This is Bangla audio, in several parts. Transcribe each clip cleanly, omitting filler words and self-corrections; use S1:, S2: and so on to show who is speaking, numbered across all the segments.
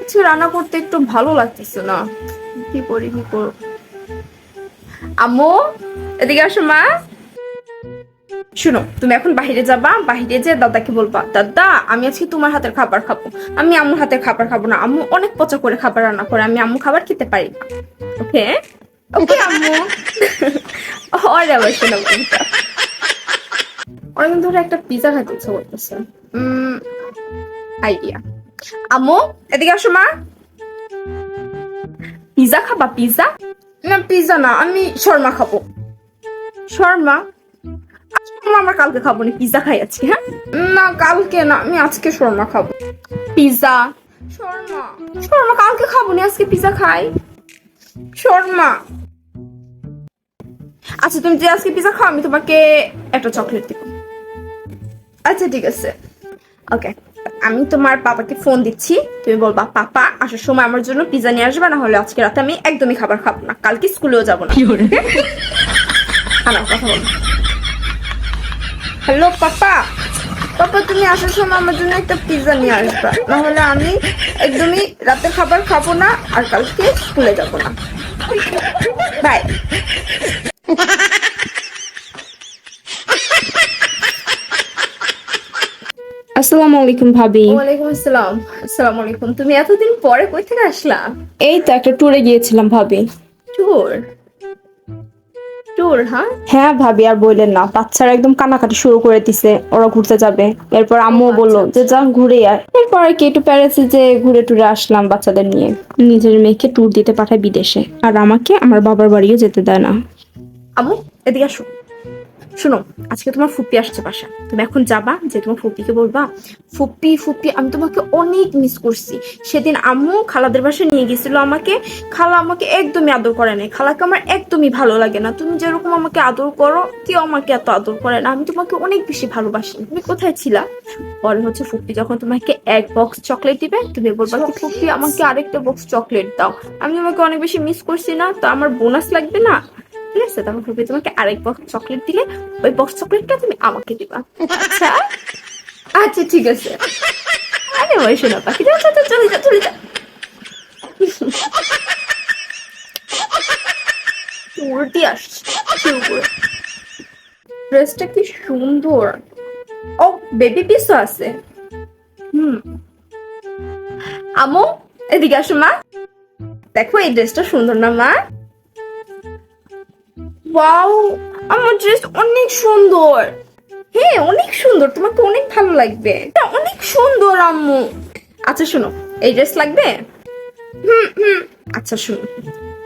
S1: আজকে রান্না করতে একটু ভালো লাগতেছে না। কি করি কি করব? আম্মু, এদিকে আসো মা। শুনো, তুমি এখন বাইরে যাবা, বাইরে যে দাদাকে বলবা, দাদা আমি আজকে তোমার হাতের খাবার খাবো, আমি আম্মুর হাতের খাবার খাবো না। আম্মু অনেক পচা করে খাবার রান্না করে, আমি আম্মু খাবার খেতে পারি না। ওকে ওকে আম্মু। ওরে আবার শোনো, অনেকদিন ধরে একটা পিজা খেতে ইচ্ছা করতেছে। আইডিয়া। আম্মু, এদিকে আসো মা। পিজা খাবা? পিজা না, পিজা না, আমি শর্মা খাবো। শর্মা? শর্মা আমার কালকে খাবো না, পিজা খাই আজকে। হ্যাঁ না, কালকে না, আমি আজকে শর্মা খাবো। পিজা? শর্মা? শর্মা কালকে খাবো না, আজকে পিজা খাই। শর্মা? আচ্ছা তুমি যে আজকে পিজা খাও, আমি তোমাকে একটা চকলেট দিব। আচ্ছা ঠিক আছে, ওকে। আমি তোমার পাপাকে ফোন দিচ্ছি, তুমি বলবা পাপা আসার সময় আমার জন্য পিজা নিয়ে আসবে, না হলে আজকে রাতে আমি একদমই খাবার খাবো না, কালকে স্কুলেও যাবো না। কথা বল। হ্যালো পাপা, পাপা তুমি আসার সময় আমার জন্য একটা পিজা নিয়ে আসবা, না হলে আমি একদমই রাতের খাবার খাবো না, আর কালকে স্কুলে যাবো না। বাই।
S2: আসসালামু আলাইকুম ভাবি।
S1: ওয়ালাইকুম আসসালাম। আসসালামু আলাইকুম। তুমি এতদিন পরে কই থেকে আসলা?
S2: এই তো একটা ট্যুরে গিয়েছিলাম ভাবি।
S1: ট্যুর? ট্যুর? হ্যাঁ
S2: হ্যাঁ ভাবি, আর বললেন না, বাচ্চারা একদম কান্নাকাটি শুরু করে দিছে, ওরা ঘুরতে যাবে। এরপর আম্মু বললো যে যা ঘুরে আয়। এরপর আর কি একটু প্যারিসে যে ঘুরে টুরে আসলাম বাচ্চাদের নিয়ে। নিজের মেয়েকে ট্যুর দিতে পাঠায় বিদেশে, আর আমাকে আমার বাবার বাড়িও যেতে দেয় না।
S1: আম্মু, এদিকে আসো। শোনো, আজকে তোমার ফুপি আসছে বাসা, তুমি এখন যাবা, যে তোমার ফুপিকে বলবা, ফুপি ফুপি আমি তোমাকে অনেক মিস করছি। সেদিন আম্মু খালাদের বাসায় নিয়ে গেছিল আমাকে, খালা আমাকে একদমই আদর করে নাই, খালাকে আমার একদমই ভালো লাগে না। তুমি যেরকম আমাকে আদর করো, কেউ আমাকে এত আদর করে না। আমি তোমাকে অনেক বেশি ভালোবাসি। তুমি কোথায় ছিলা? পরে হচ্ছে ফুপি যখন তোমাকে এক বক্স চকলেট দিবে, তুমি বলবা কি ফুপি আমাকে আরেকটা বক্স চকলেট দাও, আমি তোমাকে অনেক বেশি মিস করছি না, তো আমার বোনাস লাগবে না? ঠিক আছে, তখন ফুপি তোমাকে আরেক বক্স চকলেট দিলে, ওই বক্স চকলেটটা তুমি আমাকে দিবা। আচ্ছা আচ্ছা ঠিক আছে। আরে ওই শোনা পাখি, চলে যা চলে যা চলে যা। উল্টি আসছে ড্রেসটা কি সুন্দর। ও বেবি পিসও আছে। আমু, এদিকে আসো মা। দেখো এই ড্রেসটা সুন্দর না মা? ওয়াও, আমার ড্রেস অনেক সুন্দর। হ্যাঁ অনেক সুন্দর, তোমাকে অনেক ভালো লাগবে, এটা অনেক সুন্দর আম্মু। আচ্ছা শোনো, এই ড্রেস লাগবে? আচ্ছা শোনো,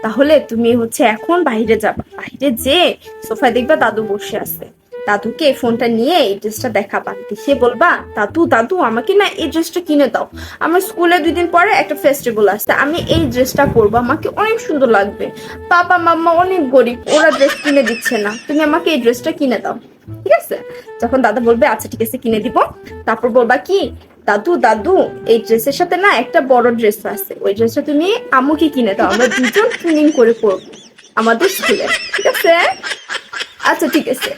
S1: তাহলে তুমি হচ্ছে এখন বাইরে যাবা, বাইরে যে সোফায় দেখবা দাদু বসে আছে, দাদুকে ফোনটা নিয়ে এই ড্রেসটা দেখাবা, দেখে বলবা দাদু দাদু আমাকে না এই ড্রেসটা কিনে দাও, আমার স্কুলে 2 দিন পরে একটা ফেস্টিভ্যাল আসছে, আমি এই ড্রেসটা পরবো, আমাকে অনেক সুন্দর লাগবে। পাপা মাম্মা অনেক গরিব, ওরা ড্রেস কিনে দিচ্ছে না, তুমি আমাকে এই ড্রেসটা কিনে দাও। ঠিক আছে, যখন দাদা বলবে আচ্ছা ঠিক আছে কিনে দিব, তারপর বলবা কি দাদু দাদু এই ড্রেসের সাথে না একটা বড় ড্রেস আছে, ওই ড্রেসটা তুমি আম্মুকে কিনে দাও, আমরা দুজন ট্রেনিং করে পড়বো আমাদের স্কুলে। ঠিক আছে? আচ্ছা ঠিক আছে।